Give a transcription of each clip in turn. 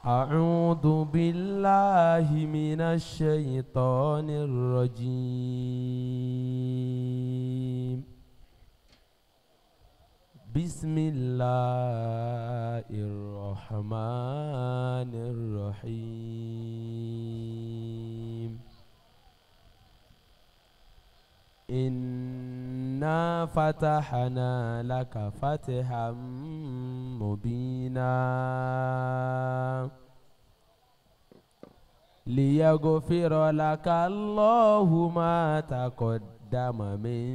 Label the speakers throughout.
Speaker 1: أعوذ بالله من الشيطان الرجيم. بسم الله الرحمن الرحيم. إنا فتحنا لك فتحا مبينا ليغفر لك الله ما تقدم من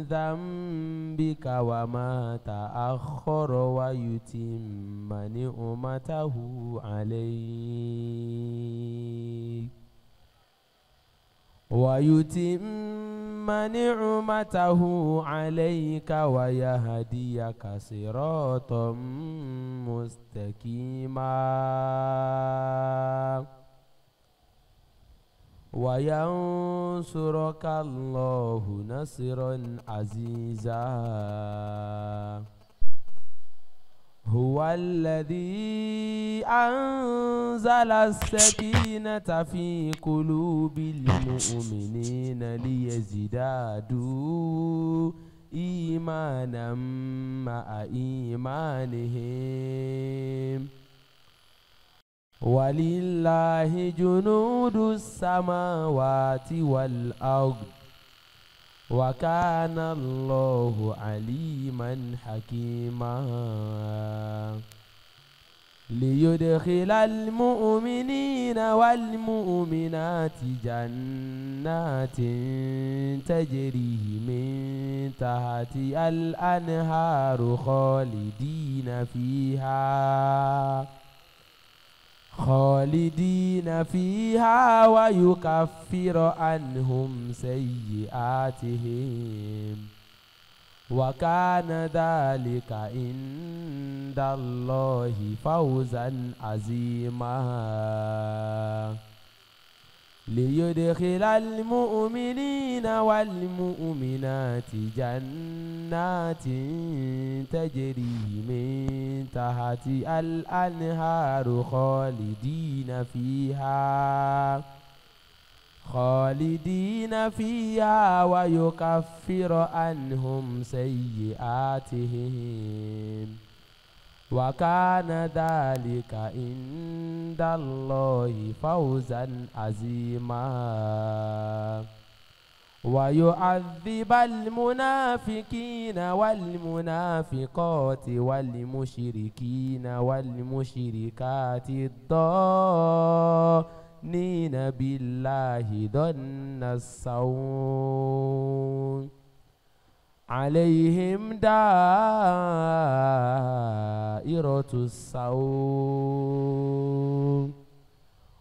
Speaker 1: ذنبك وما تأخر ويتم نعمته عليك ويهديك صراطا مستقيما وينصرك الله نصرا عزيزا. هو الذي أنزل السكينة في قلوب المؤمنين ليزدادوا إيمانا مع إيمانهم ولله جنود السماوات والأرض وكان الله عليما حكيما. ليدخل المؤمنين والمؤمنات جنات تجري من تحتها الأنهار خالدين فيها ويكفر عنهم سيئاتهم وكان ذلك عند الله فوزا عظيما. ليدخل المؤمنين والمؤمنات جنات تجري من تحتها الأنهار خالدين فيها ويكفر عنهم سيئاتهم وكان ذلك عند الله فوزا عظيما. ويعذب المنافقين والمنافقات والمشركين والمشركات الظانين بالله ظن السوء عليهم دائرة السوء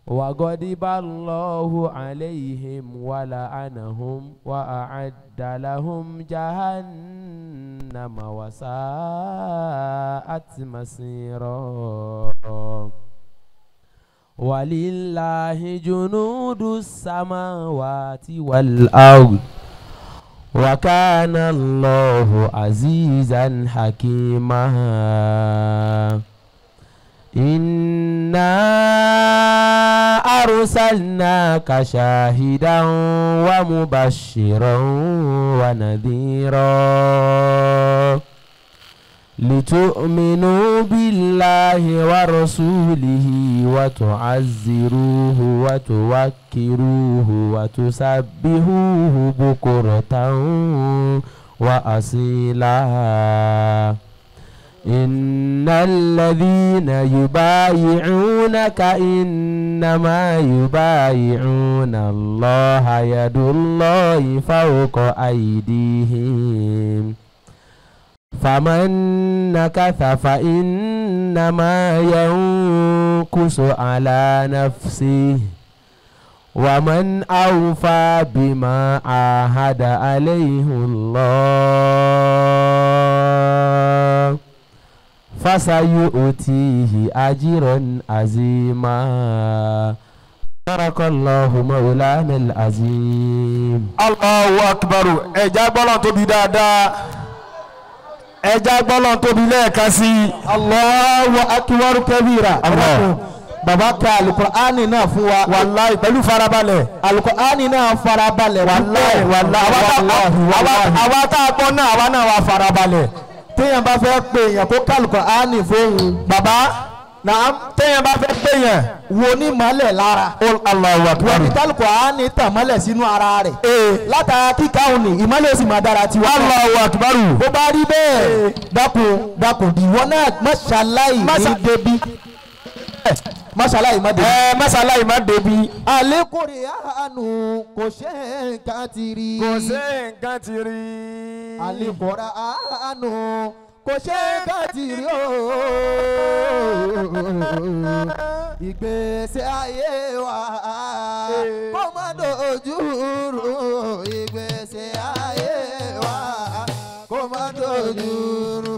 Speaker 1: وغضب الله عليهم ولعنهم وأعد لهم جهنم وساءت مصيرا. ولله جنود السماوات والأرض وكان الله عزيزا حكيما. إنا أرسلناك شاهدا ومبشرا ونذيرا لتؤمنوا بالله ورسوله وتعزروه وتوكروه وتسبحوه بكرة وأصيلا. إن الذين يبايعونك إنما يبايعون الله يد الله فوق أيديهم فمن نكث فإنما ينكث على نفسه ومن أوفى بما عاهد عليه الله فسيؤتيه أجرا عظيما. بارك الله مولانا العظيم.
Speaker 2: الله أكبر. إجاب الله تبدأ ẹja gbọ́lọ́n tóbi lẹ́ẹ̀kan sí.
Speaker 3: Allahu akbar kabira. bàbá ka alukur'ani náà fún wa.
Speaker 2: wàláì pẹ̀lú farabalẹ̀.
Speaker 3: alukur'ani náà farabalẹ̀.
Speaker 2: wàláì àwa tá a gbọ́ náà àwa náà wà farabalẹ̀.
Speaker 3: téèyàn bá fẹ́ pè èèyàn kó ká alukur'ani fóun.
Speaker 2: bàbá naam téèyàn bá fẹ́ pè yẹn.
Speaker 3: wo ní mọ́lẹ̀ lára.
Speaker 2: Allahu Akbar.
Speaker 3: wọ́n ní alukur'ani tàn mọ́lẹ̀ sínú ara rẹ̀. látara kíkà òní ìmọ́lẹ̀ sì máa dára tiwa.
Speaker 2: Allahu Akbar.
Speaker 3: bó bá rí bẹ́ẹ̀ dákun ìwọ náà mọ́ṣáláì ní débi. mọ́ṣáláì má débi.
Speaker 2: mọ́ṣáláì má débi.
Speaker 3: àlékòrè àánú kò ṣe nǹkan ti rí.
Speaker 2: kò ṣe nǹkan ti rí.
Speaker 3: àlékòrè àánú kò ṣe nǹkan ti rí ooo. ìgbésẹ̀ ayé wa kó má dojú rú. ìgbésẹ̀ ayé wa kó má dojú rú.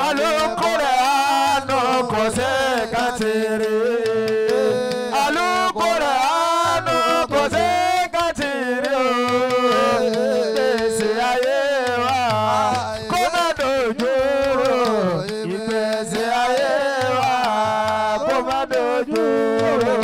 Speaker 2: Àlùkùránì àánú kò ṣe nǹkan ti rí. Àlùkùránì àánú kò ṣe nǹkan ti rí o. Ìgbésẹ̀ ayé wa kó má dojú rú. Ìgbésẹ̀ ayé wa kó má dojú rú.